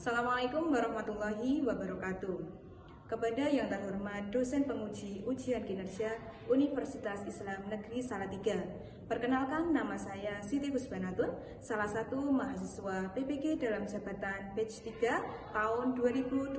Assalamualaikum warahmatullahi wabarakatuh. Kepada yang terhormat dosen penguji ujian kinerja Universitas Islam Negeri Salatiga. Perkenalkan, nama saya Siti Husbanatun, salah satu mahasiswa PPG dalam jabatan batch 3 tahun 2025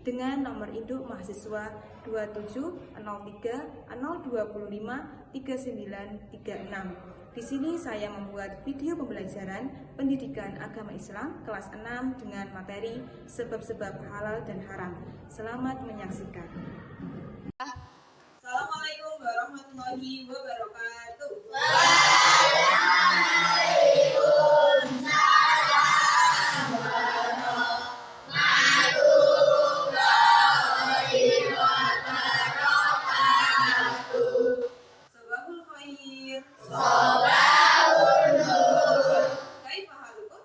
dengan nomor induk mahasiswa 270302533936. Di sini saya membuat video pembelajaran pendidikan agama Islam kelas 6 dengan materi sebab-sebab halal dan haram. Selamat menyaksikan. Assalamualaikum warahmatullahi wabarakatuh. Sabahul khair. Kaifa halukum?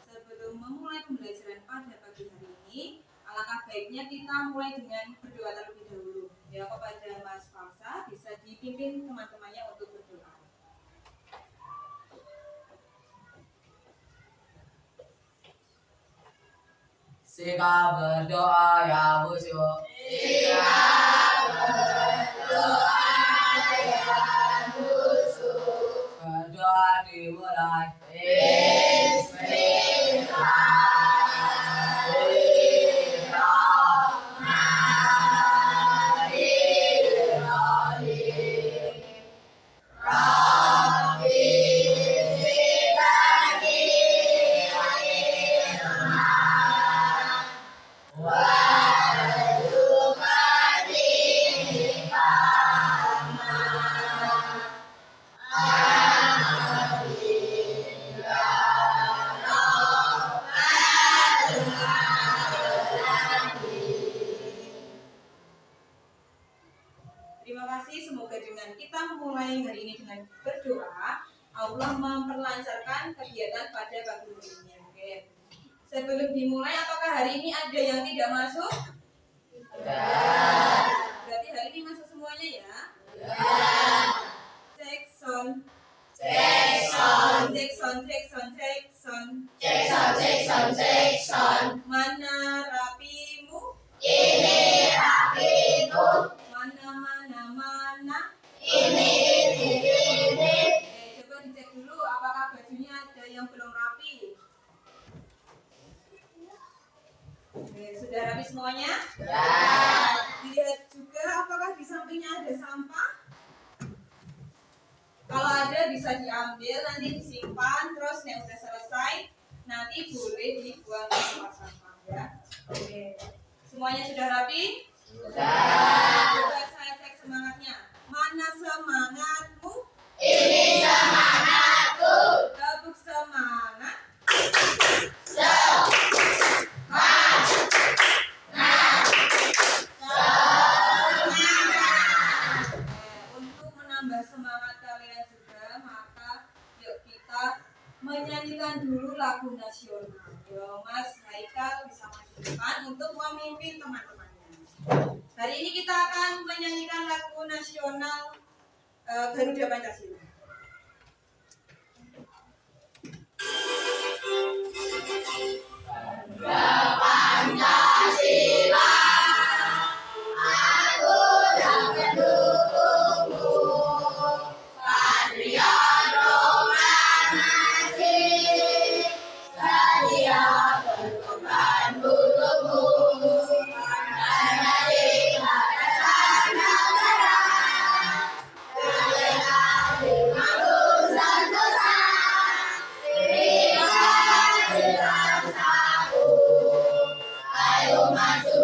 Sebelum memulai pembelajaran pada pagi hari ini, alangkah baiknya kita mulai dengan berdoa terlebih dahulu. Ya, kepada Mas Famsa bisa dipimpin teman-temannya untuk berdoa. Sika berdoa ya khusyuk. Berdoa dimulai. Terima kasih, semoga dengan kita memulai hari ini dengan berdoa, Allah memperlancarkan kegiatan pada pagi hari ini. Oke. Sebelum dimulai, apakah hari ini ada yang tidak masuk? Berarti hari ini masuk semuanya ya? Cek sound. Mana rapimu? Mana? Coba dicek dulu apakah bajunya ada yang belum rapi. Sudah rapi semuanya? Dilihat juga apakah di sampingnya ada sampah. Kalau ada bisa diambil, nanti disimpan, terus yang sudah selesai nanti boleh dibuang ke tempat sampah ya. Oke. Semuanya sudah rapi? Coba saya cek semangatnya. Mana semangatmu? Ini semangatku. Tepuk semangat. Untuk menambah semangat kalian juga, maka yuk kita menyanyikan dulu lagu nasional. Yo, Mas Haikal bisa maju depan untuk memimpin teman-temannya. Hari ini kita akan menyanyikan lagu nasional Garuda Pancasila. Pancasila, aku yang mendukungmu. Patriot proklamasi, sedia berkorban untukmu. Pancasila dasar negara, bela lima urusan dosa. Ayo maju,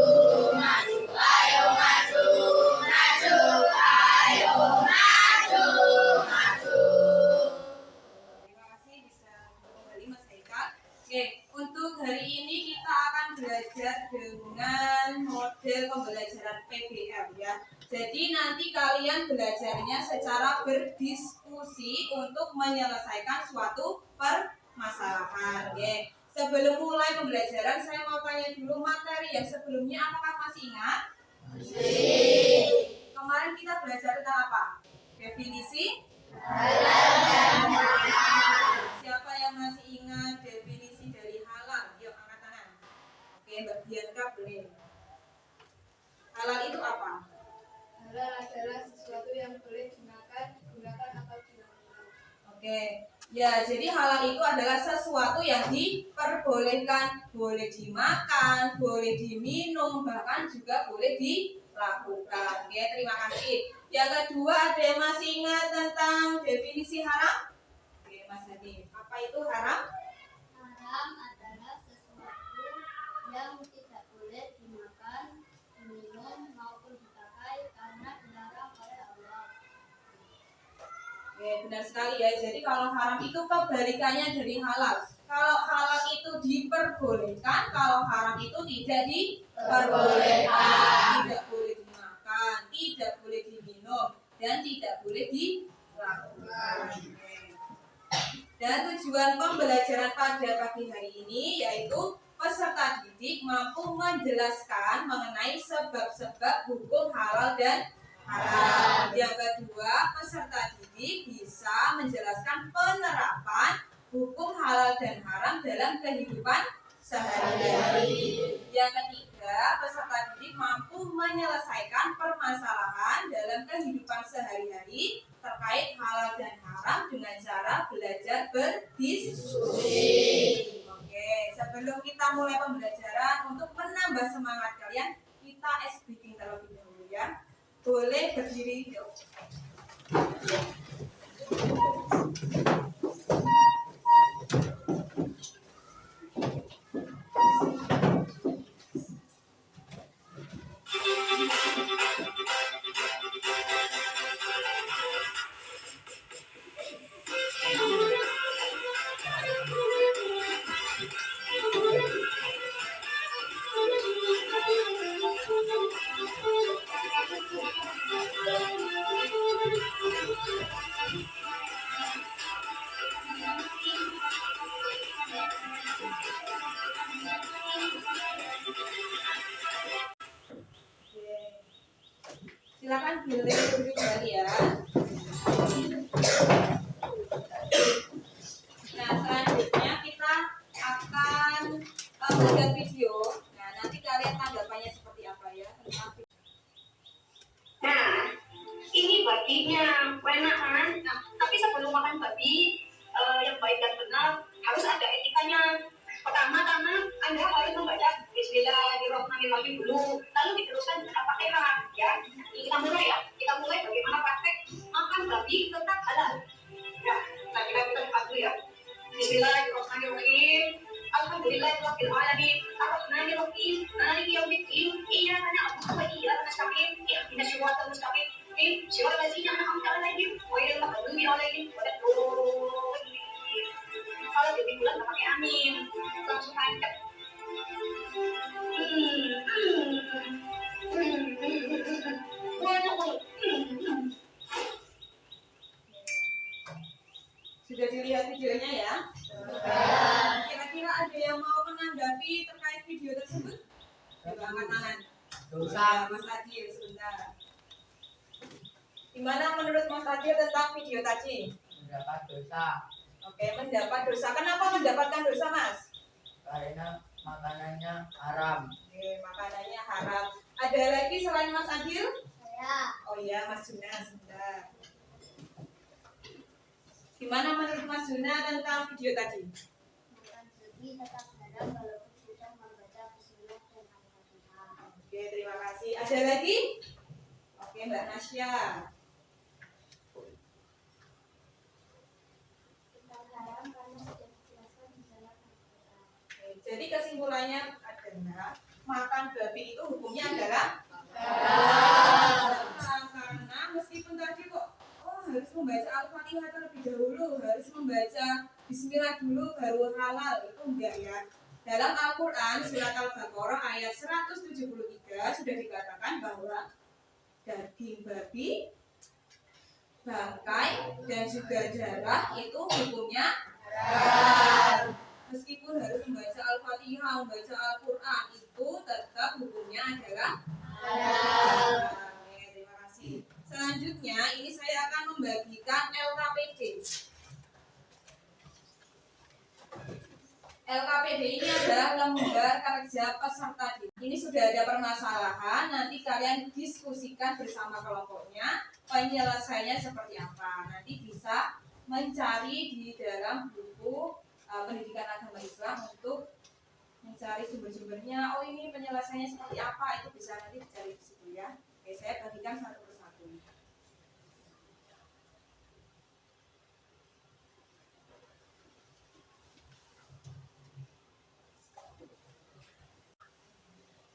ayo maju, ayo maju. Terima kasih bisa kembali Mas Haikal. Oke, untuk hari ini kita akan belajar dengan model pembelajaran PBL ya. Jadi nanti kalian belajarnya secara berdiskusi untuk menyelesaikan suatu permasalahan. Oke. Sebelum mulai pembelajaran, saya mau tanya dulu materi yang sebelumnya, apakah masih ingat? Kemarin kita belajar tentang apa? Definisi halal. Siapa yang masih ingat definisi dari halal? Yuk angkat tangan. Oke, Mbak Bianca boleh. Halal itu apa? Halal adalah sesuatu yang boleh dimakan, digunakan atau dilakukan. Oke, ya jadi halal itu adalah sesuatu yang diperbolehkan, boleh dimakan, boleh diminum, bahkan juga boleh dilakukan. Oke, terima kasih. Yang kedua, ada yang masih ingat tentang definisi haram? Oke, Mas Hadi, apa itu haram? Haram adalah sesuatu yang tidak boleh dimakan, diminum, maupun dipakai karena dilarang oleh Allah. Oke, benar sekali ya. Jadi kalau haram itu kebalikannya dari halal. Kalau halal itu diperbolehkan, kalau haram itu tidak diperbolehkan. Tidak boleh dimakan, tidak boleh diminum, dan tidak boleh dilakukan. Oke. Dan tujuan pembelajaran pada pagi hari ini yaitu peserta didik mampu menjelaskan mengenai sebab-sebab hukum halal dan haram. Yang kedua, peserta didik bisa menjelaskan penerapan hukum halal dan haram dalam kehidupan sehari-hari. Yang ketiga, peserta didik mampu menyelesaikan permasalahan dalam kehidupan sehari-hari terkait halal dan haram dengan cara belajar berdiskusi. Oke, sebelum kita mulai pembelajaran, untuk menambah semangat kalian, kita ice breaking terlebih dahulu ya. Boleh berdiri yuk. Silakan pilih duduk kembali ya. Nah, selanjutnya kita akan melihat video. Nah, nanti kalian tanggapannya seperti apa ya tentang video. Nah, ini babinya, enak kan? Nah, tapi sebelum makan babi yang baik dan benar harus ada etikanya. Pertama-tama Anda harus membaca Bismillahirrahmanirrahim dulu, lalu diteruskan dengan Al-Fatihah. Ya, kita mulai ya. Kita mulai bagaimana praktek makan babi tetap halal. Ya, nah kita buka dulu ya. Bismillahirrahmanirrahim. Alhamdulillahirabbil alamin. Arrahmanirrahim. Maliki yaumiddin. Iyyaka na'budu wa iyyaka nasta'in. Ihdinas siratal mustaqim. Siratal ladzina an'amta 'alaihim ghairil maghdubi alaihim waladdallin. Kalau jadi bulan nggak pakai amin, langsung aja. Sudah dilihat videonya ya? Kira-kira ada yang mau menanggapi terkait video tersebut? Coba angkat tangan. Dosa. Mas Adil, sebentar. Gimana menurut Mas Adil tentang video tadi? Mendapat dosa Oke, mendapat dosa. Kenapa mendapatkan dosa, Mas? karena makanannya haram. Oke, makanannya haram. Ada lagi selain Mas Adil? Saya Oh iya, Mas Juna, sebentar. Gimana menurut Mas Juna tentang video tadi? makan babi tetap halal walaupun sudah membaca Bismillah dan Al-Fatihah. Oke, terima kasih. Ada lagi? Oke, Mbak Nasya. Tetap haram karena sudah dijelaskan di dalam Al-Quran. Oke, jadi kesimpulannya adalah makan babi itu hukumnya adalah haram. Karena meskipun tadi kok harus membaca Al-Fatihah terlebih dahulu, harus membaca Bismillah dulu baru halal, itu enggak ya. Dalam Al-Quran surat Al-Baqarah ayat 173 sudah dikatakan bahwa daging babi, bangkai, dan juga darah itu hukumnya haram. Meskipun harus membaca Al-Fatihah, membaca Al-Quran, itu tetap hukumnya adalah halal. Oke, terima kasih. Selanjutnya, ini saya akan membagikan LKPD. LKPD ini adalah lembar kerja peserta didik. Ini sudah ada permasalahan, nanti kalian diskusikan bersama kelompoknya, penyelesaiannya seperti apa. Nanti bisa mencari di dalam buku pendidikan agama Islam untuk mencari sumber-sumbernya. Oh, ini penyelesaiannya seperti apa, itu bisa nanti dicari di situ ya. Oke, saya bagikan satu persatu.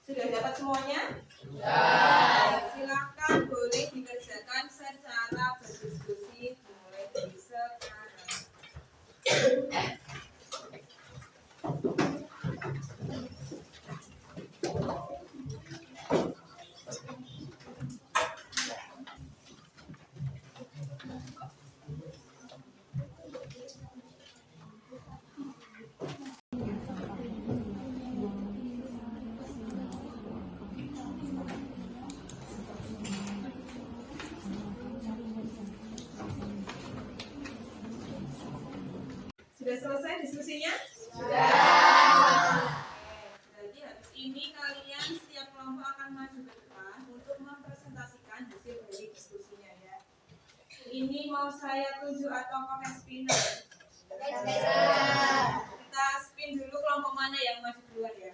Sudah dapat semuanya? Sudah. Silakan boleh dikerjakan secara berdiskusi mulai dari sekarang. Sudah selesai diskusinya? Sudah. Berarti habis ini kalian setiap kelompok akan maju ke depan untuk mempresentasikan hasil dari diskusinya ya. Ini mau saya tunjuk atau pakai spinner? Kita spin dulu kelompok mana yang maju duluan ya.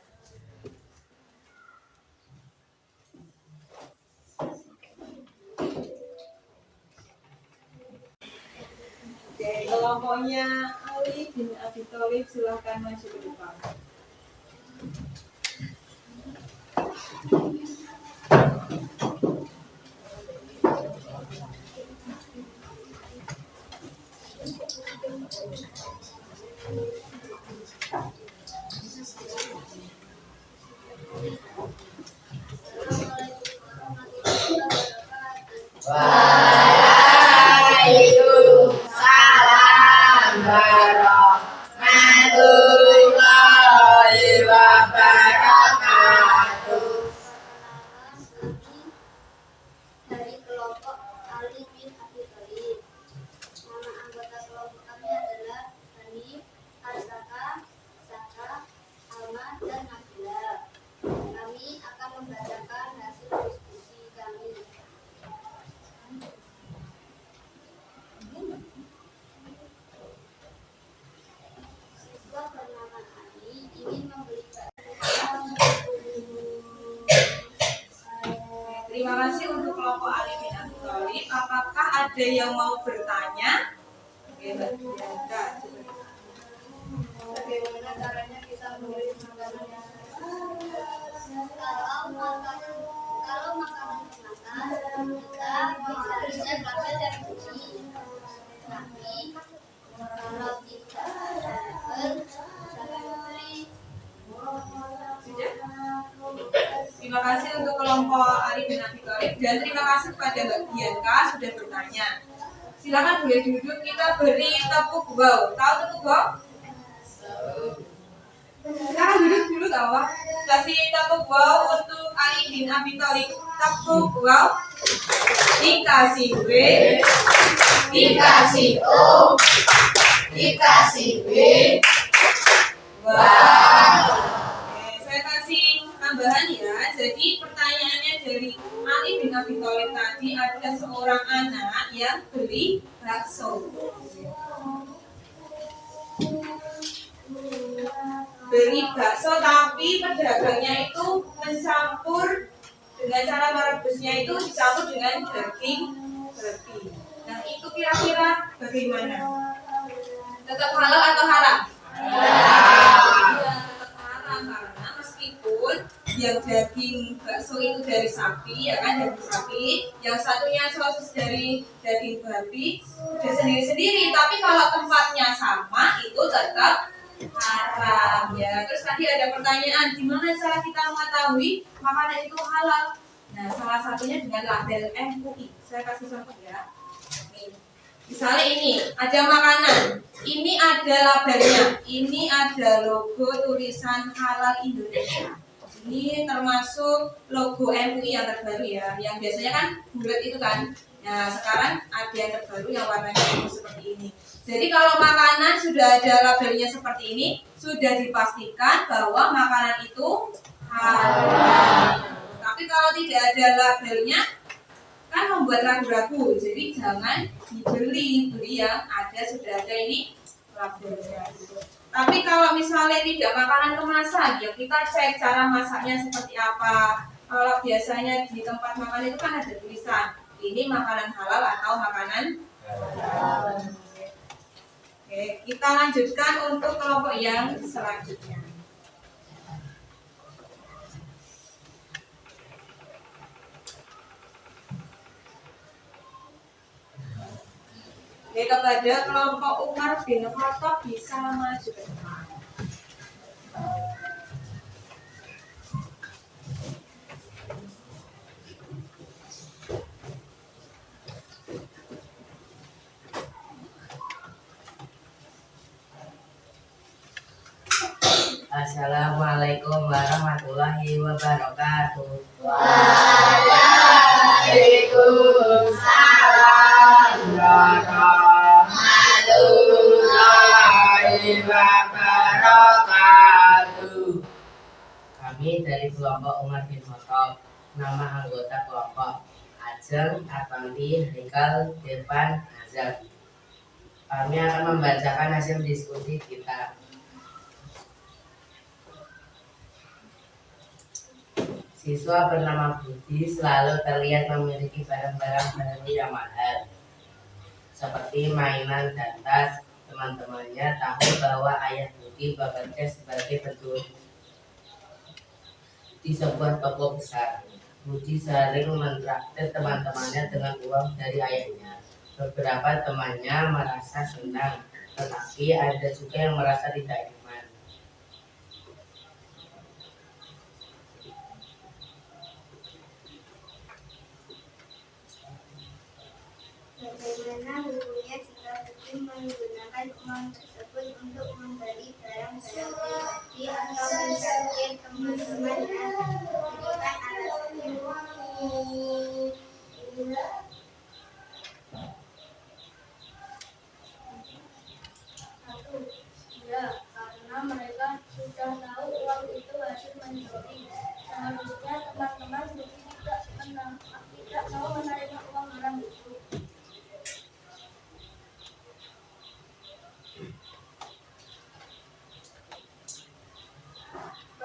Oke, kelompoknya Ali bin Abi Thalib silahkan maju ke depan. Waalaikumsalam warahmatullahi wabarakatuh. Dari kelompok Ali bin Abi Thalib. Nama anggota kelompok kami adalah Hanif, Arsaka, Saka, Alma, dan Nabila. Kami akan membacakan hasil diskusi kami. Siswa bernama Ali ingin membeli Terima kasih untuk kelompok Ali bin Abi Thalib. Apakah ada yang mau bertanya? Oke, Mbak Diandra. bagaimana caranya kita membeli makanan yang kalau makanan kemasan kita bisa pakai dari beli, tapi kalau tidak dapat jangan beli. Sudah? Terima kasih untuk kelompok Ali bin Abi Thalib dan terima kasih kepada Mbak Bianca sudah bertanya. Silakan boleh duduk, kita beri tepuk wow. Tahu tepuk wow? Silakan duduk dulu tahu. Kasih tepuk wow untuk Ali bin Abi Thalib. Tepuk wow. Dikasih W, Dikasih O, dikasih B. wow. Oke, saya kasih tambahan ya. Jadi pertanyaannya dari Ali bin Abi Thalib tadi, ada seorang anak yang beli bakso. Beli bakso tapi pedagangnya itu mencampur dengan cara merebusnya itu dicampur dengan daging babi. Nah itu kira-kira bagaimana? Tetap halal atau haram? Ya, tetap haram karena meskipun yang daging bakso itu dari sapi, ya kan, daging sapi, yang satunya sosis dari daging babi, udah sendiri-sendiri. Tapi kalau tempatnya sama, itu tetap haram ya. Terus tadi ada pertanyaan, gimana cara kita mengetahui makanan itu halal? Nah, salah satunya dengan label MUI. Saya kasih contoh ya. Nih, Misalnya ini ada makanan, ini ada labelnya, ini ada logo tulisan halal Indonesia. Ini termasuk logo MUI yang terbaru ya, yang biasanya kan bulat itu kan. Nah sekarang ada yang terbaru yang warnanya seperti ini. Jadi kalau makanan sudah ada labelnya seperti ini, sudah dipastikan bahwa makanan itu halal. Tapi kalau tidak ada labelnya, kan membuat ragu-ragu, jadi jangan beli yang sudah ada ini labelnya. Tapi kalau misalnya tidak makanan kemasan, ya kita cek cara masaknya seperti apa. Kalau biasanya di tempat makan itu kan ada tulisan ini makanan halal atau makanan halal. Oke, kita lanjutkan untuk kelompok yang selanjutnya. Oke, kepada kelompok Umar bin Khattab bisa maju ke depan. Assalamualaikum warahmatullahi wabarakatuh. Waalaikumsalam warahmatullahi wabarakatuh. Kami dari kelompok Umar bin Khattab. Nama anggota kelompok Ajeng, Avanti, Haikal, Devan, Azam. Kami akan membacakan hasil diskusi kita. Siswa bernama Budi selalu terlihat memiliki barang-barang baru yang mahal, seperti mainan dan tas. Teman-temannya tahu bahwa ayah Budi bekerja sebagai pencuri di sebuah toko besar. Budi sering mentraktir teman-temannya dengan uang dari ayahnya. Beberapa temannya merasa senang, tetapi ada juga yang merasa tidak nyaman. Bagaimana hukumnya jika Budi menggunakan uang tersebut untuk membeli barang-barang pribadi atau mentraktir teman-temannya? Berikan alasannya. Ya, karena mereka sudah tahu uang itu hasil mencuri. Seharusnya teman-teman tidak mau menerima uang haram itu.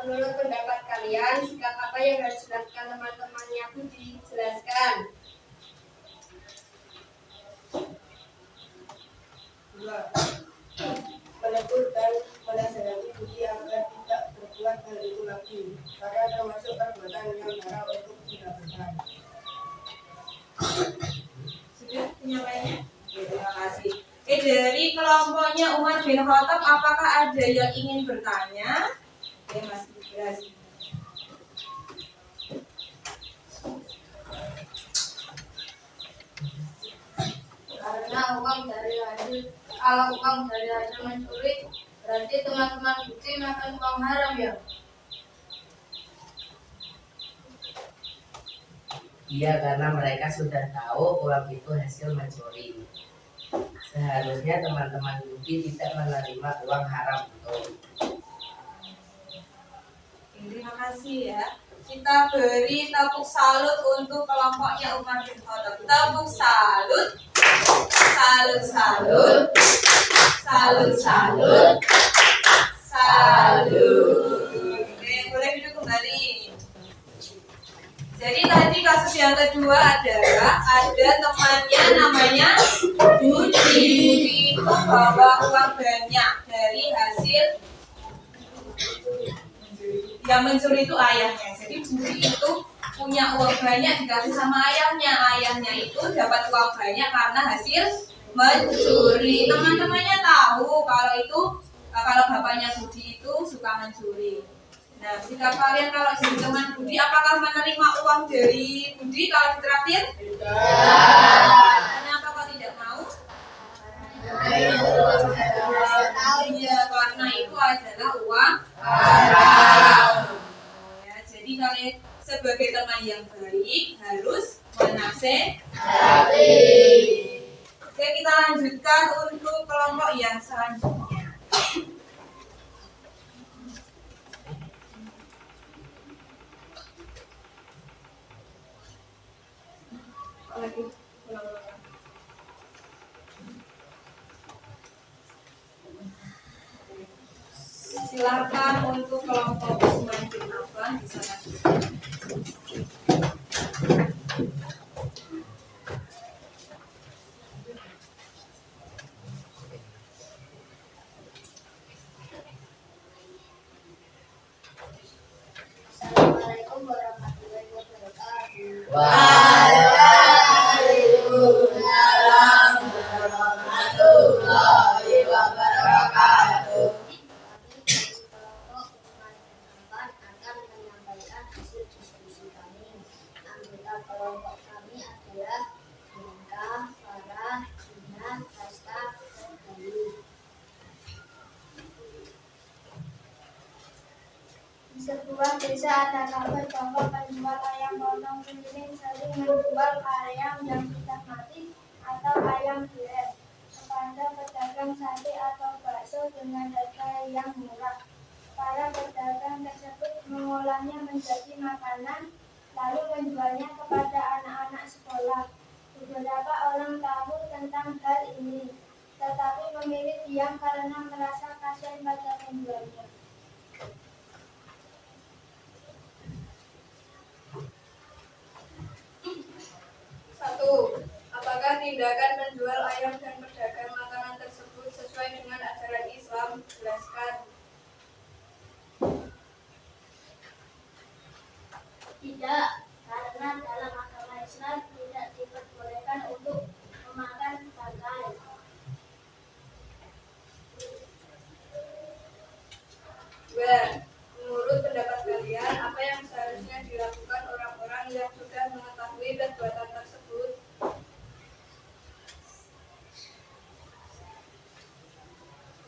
Menurut pendapat kalian, sikap apa yang harus dilakukan teman-temannya Budi? Jelaskan. Menegur dan menasihati Budi agar tidak berbuat hal itu lagi, karena termasuk perbuatan yang haram untuk dilakukan. Sudah punya lainnya? Terima kasih. Dari kelompoknya Umar bin Khattab, apakah ada yang ingin bertanya? Oke, Mas Ibras. Karena kalau uang dari hasil mencuri, berarti teman-teman Budi makan uang haram ya? Iya, karena mereka sudah tahu uang itu hasil mencuri. Seharusnya teman-teman Budi tidak menerima uang haram itu. Terima kasih ya. Kita beri tepuk salut untuk kelompoknya Umar bin Khattab. Tepuk salut. Salut, salut. Salut, salut. Salut. Oke, boleh duduk kembali. Jadi tadi kasus yang kedua adalah ada temannya namanya Budi. Budi itu bawa uang banyak dari hasil yang mencuri itu ayahnya. Jadi Budi itu punya uang banyak dikasih sama ayahnya. Ayahnya itu dapat uang banyak karena hasil mencuri. Teman-temannya tahu kalau bapaknya Budi itu suka mencuri. Nah, sikap kalian kalau jadi teman Budi, apakah menerima uang dari Budi kalau ditraktir? Tidak. Kenapa kok tidak mau? Iya, karena itu adalah uang haram. ya. Jadi kalian sebagai teman yang baik harus menasehati. Oke, kita lanjutkan untuk kelompok yang selanjutnya. Lagi ulang-ulang. Silakan untuk kelompok Usman bin Affan bisa lanjutkan. Assalamualaikum warahmatullahi wabarakatuh. Waalaikumsalam warahmatullahi wabarakatuh. Kelompok Usman bin Affan akan menyampaikan hasil diskusi kami. Anggota kelompok kami adalah Bianca, Farah, Gina, Rasta, dan Bayu. Di sebuah desa ada kabar bahwa penjual ayam potong keliling sering menjual ayam yang sudah mati atau ayam gilet kepada pedagang sate atau bakso dengan harga yang murah. Para pedagang tersebut mengolahnya menjadi makanan lalu menjualnya kepada anak-anak sekolah. Beberapa orang tahu tentang hal ini, tetapi memilih diam karena merasa kasihan pada penjualnya. Satu, apakah tindakan menjual ayam dan pedagang makanan tersebut sesuai dengan ajaran Islam? Jelaskan. Tidak, karena dalam agama Islam tidak diperbolehkan untuk memakan bangkai. Dua, menurut pendapat kalian, apa yang seharusnya dilakukan orang-orang yang sudah mengetahui perbuatan tersebut?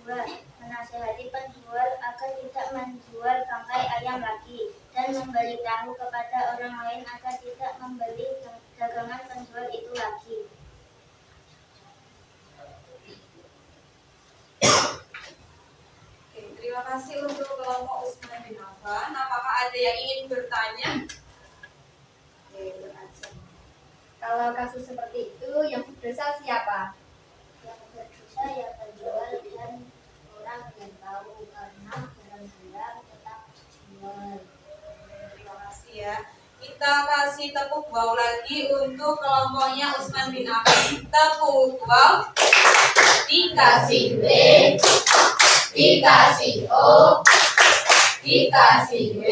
Dua, menasihati penjual agar tidak menjual bangkai ayam lagi dan memberitahu kepada orang lain agar tidak membeli dagangan penjual itu lagi. Oke, terima kasih untuk kelompok Usman bin Affan. Apakah ada yang ingin bertanya? Oke, bertanya. Kalau kasus seperti itu, yang berdosa siapa? Yang berdosa ya penjual dan orang yang tahu karena barang-barang tetap dijual. Terima kasih ya. Kita kasih tepuk wow lagi untuk kelompoknya Usman bin Affan. Tepuk wow. Dikasih B, dikasih O, dikasih B.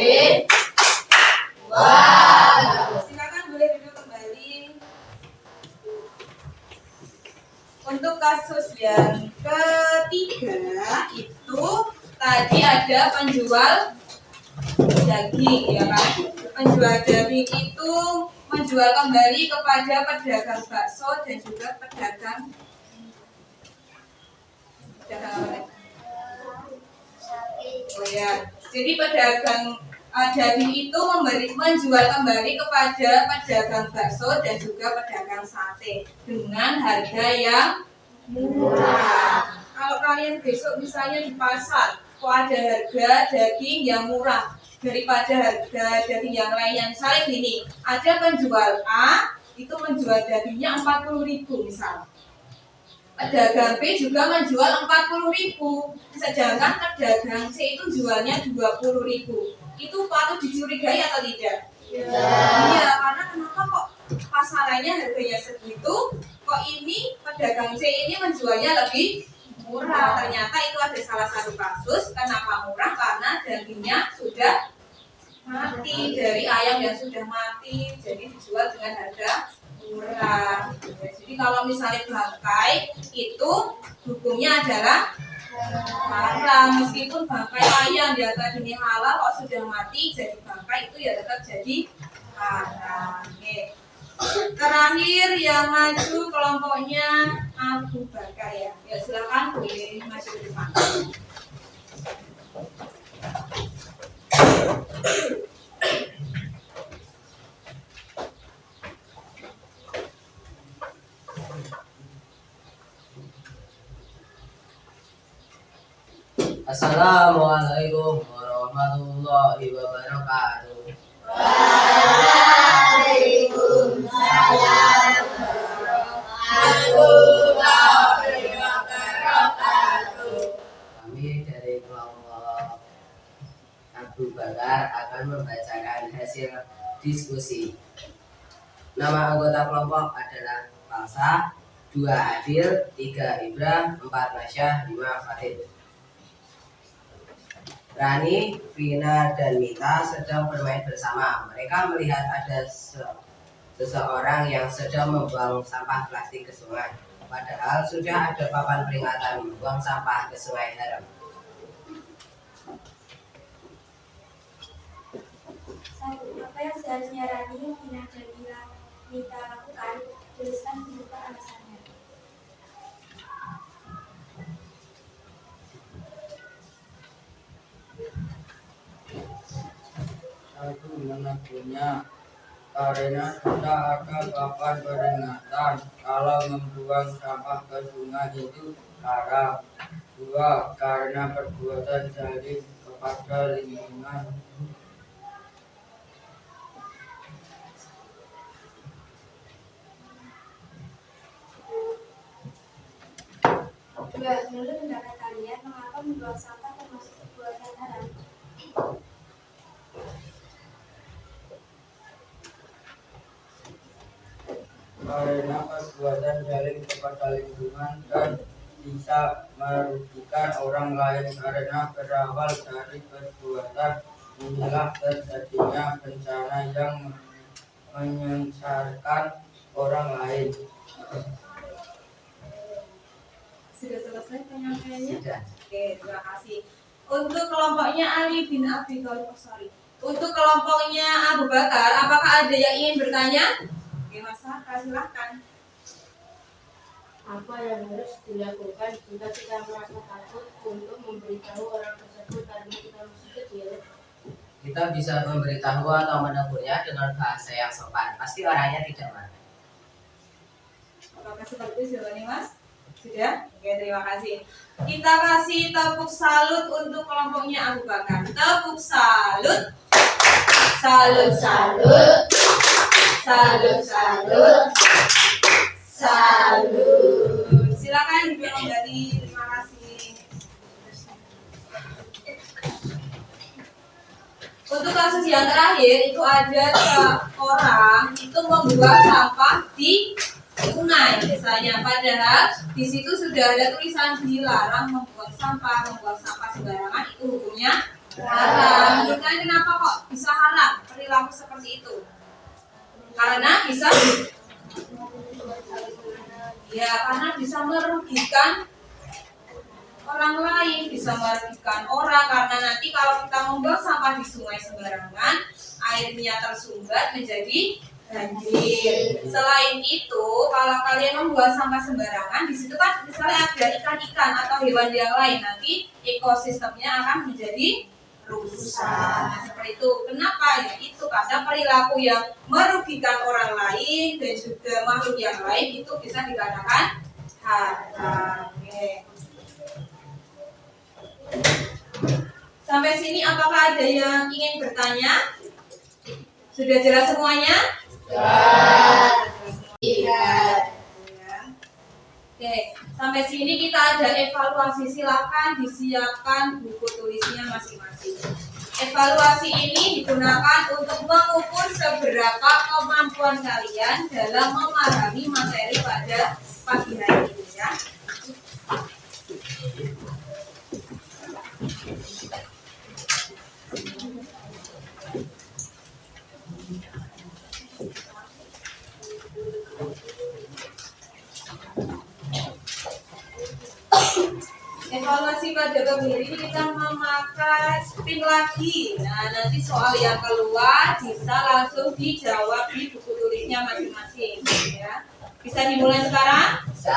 Wow. Silakan boleh duduk kembali. Untuk kasus yang ketiga itu tadi ada penjual daging, ya kan? Penjual daging itu menjual kembali kepada pedagang bakso dan juga pedagang oh ya, jadi pedagang daging itu menjual kembali kepada pedagang bakso dan juga pedagang sate dengan harga yang murah. Kalau kalian besok misalnya di pasar, kok ada harga daging yang murah daripada harga daging yang lain, misalnya gini, ada penjual A itu menjual dagingnya 40.000 misal. Pedagang B juga menjual 40.000, sedangkan pedagang C itu jualnya 20.000. Itu patut dicurigai atau tidak? Iya, karena kenapa kok pasarannya harganya segitu, kok ini pedagang C ini menjualnya lebih murah? Ternyata itu ada salah satu kasus. Kenapa murah? Karena dagingnya sudah mati, dari ayam yang sudah mati, jadi dijual dengan harga murah. Jadi kalau misalnya bangkai itu hukumnya adalah haram, meskipun bangkai ayam di atas ini halal, kok sudah mati jadi bangkai itu ya tetap jadi haram. Oke. Terakhir yang maju kelompoknya Abu Bakar ya. Ya silakan boleh maju ke depan. Assalamualaikum warahmatullahi wabarakatuh. Waalaikumsalam warahmatullahi wabarakatuh. Kami dari kelompok Abu Bakar akan membacakan hasil diskusi. Nama anggota kelompok adalah Falsa, 2 Adil, 3 Ibra, 4 Nasya, 5 Farid. Rani, Vina, dan Mita sedang bermain bersama. Mereka melihat ada seseorang yang sedang membuang sampah plastik ke sungai. Padahal sudah ada papan peringatan membuang sampah ke Sungai Haram. Apa yang seharusnya Rani, Vina, dan Mita lakukan? Tuliskan di buku alasannya. Satu menegurnya karena sudah ada papan peringatan kalau membuang sampah ke sungai itu haram. 2 karena perbuatan zalim kepada lingkungan. Menurut pendapat kalian, mengapa membuang sampah termasuk perbuatan haram? Karena perbuatan zalim kepada lingkungan dan bisa merugikan orang lain karena berawal dari perbuatan inilah terjadinya bencana yang menyengsarakan orang lain. Sudah selesai penyampaiannya? Sudah. Oke, terima kasih. Untuk kelompoknya Ali bin Abi Thalib, untuk kelompoknya Abu Bakar, apakah ada yang ingin bertanya? Oke, Mas Saka, silahkan. Apa yang harus dilakukan jika kita merasa takut untuk memberitahu orang tersebut karena kita masih kecil? Kita bisa memberitahu atau menegurnya dengan bahasa yang sopan. Pasti orangnya tidak marah. Apakah seperti itu jawabannya, Mas? Sudah? Oke, terima kasih. Kita kasih tepuk salut untuk kelompoknya Abu Bakar. Tepuk salut. Salut, Salut, salut, salut, salut. Silakan Ibu kembali. Terima kasih. Untuk kasus yang terakhir itu ada orang itu membuang sampah di sungai misalnya, padahal di situ sudah ada tulisan dilarang membuang sampah sembarangan, itu hukumnya haram. Menurut kalian kenapa kok bisa haram perilaku seperti itu? Karena bisa karena bisa merugikan orang lain, bisa merugikan orang, karena nanti kalau kita membuang sampah di sungai sembarangan, airnya tersumbat menjadi banjir. Selain itu, kalau kalian membuang sampah sembarangan, di situ kan misalnya ada ikan-ikan atau hewan yang lain, nanti ekosistemnya akan menjadi rusak. Nah, seperti itu. Kenapa? Ya itu karena perilaku yang merugikan orang lain dan juga makhluk yang lain itu bisa dikatakan haram. Oke. Sampai sini apakah ada yang ingin bertanya? Sudah jelas semuanya? Iya. Oke, sampai sini kita ada evaluasi. Silakan disiapkan buku tulisnya masing-masing. Evaluasi ini digunakan untuk mengukur seberapa kemampuan kalian dalam memahami materi pada pagi hari ini ya. Evaluasi pada bagian ini kita memakai spin lagi. Nah, nanti soal yang keluar bisa langsung dijawab di buku tulisnya masing-masing, ya. Bisa dimulai sekarang? Bisa.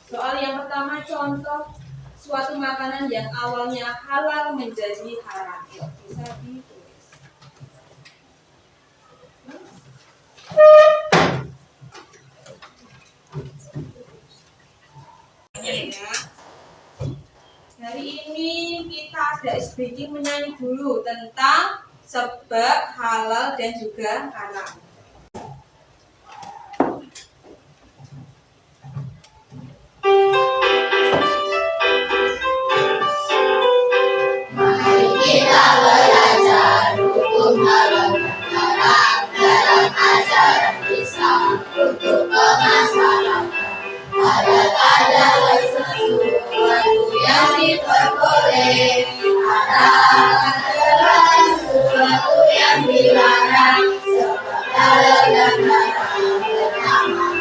Soal yang pertama, contoh suatu makanan yang awalnya halal menjadi haram. Bisa ditulis. Ya. Hari ini kita ada speaking menyanyi dulu tentang sebab halal dan juga haram. Mari kita belajar hukum halal dan haram dalam ajaran Islam untuk kemaslahatan. Halal adalah sesuatu yang diperboleh, haram adalah sesuatu yang dilarang. Sebab halal dan haram pertama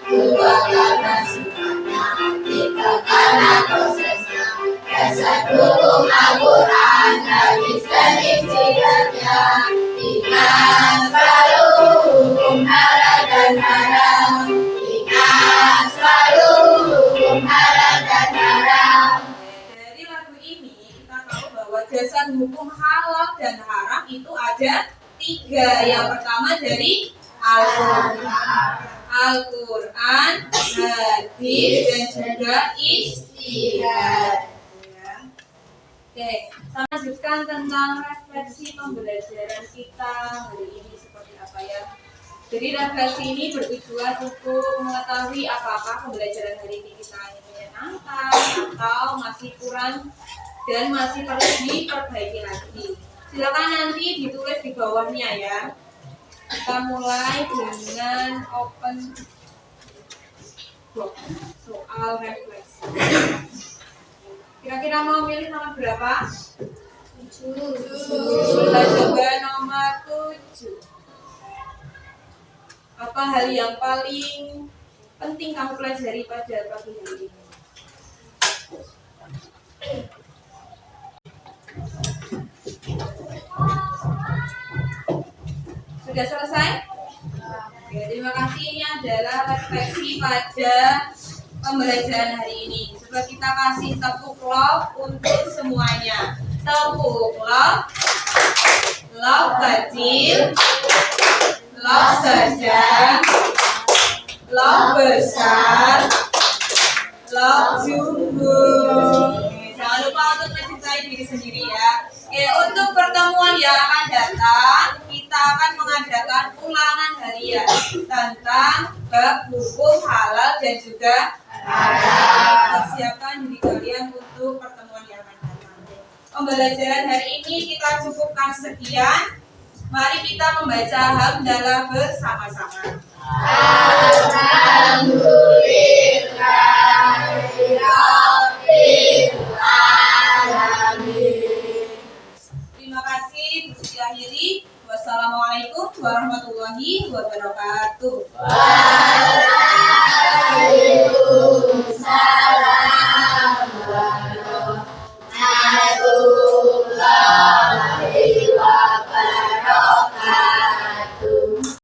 kedua karena sifatnya, tiga karena prosesnya. Dasar hukum Al-Quran, hadis dan ijtihadnya. Ingat selalu hukum halal dan haram. Ingat selalu hukum halal dan haram. Dari lagu ini kita tahu bahwa dasar hukum halal dan haram itu ada 3. Yang pertama dari Al-Quran, hadis, dan juga ijtihad. Oke, kita lanjutkan tentang refleksi pembelajaran kita hari ini seperti apa ya. Jadi refleksi ini bertujuan untuk mengetahui apakah pembelajaran hari ini kita menyenangkan atau masih kurang dan masih perlu diperbaiki lagi. Silakan nanti ditulis di bawahnya ya. Kita mulai dengan open box soal refleksi. Kira-kira mau milih nomor berapa? 7. Kita coba nomor 7. Apa hal yang paling penting kamu pelajari pada pagi hari ini? Sudah selesai? Oke, terima kasih. Ini adalah refleksi pada pembelajaran hari ini. Coba kita kasih tepuk love untuk semuanya. Tepuk love. Love kecil. Love sedang. Love besar. Love jumbo. Jangan lupa untuk mencintai diri sendiri ya. Oke, untuk pertemuan yang akan datang, kita akan mengadakan ulangan harian tentang bab hukum halal dan juga haram. Persiapkan diri kalian untuk pertemuan yang akan datang. Pembelajaran hari ini kita cukupkan sekian. Mari kita membaca hamdalah bersama-sama. Alhamdulillahirabbil alamin. Terima kasih. Diakhiri. Wassalamualaikum warahmatullahi wabarakatuh.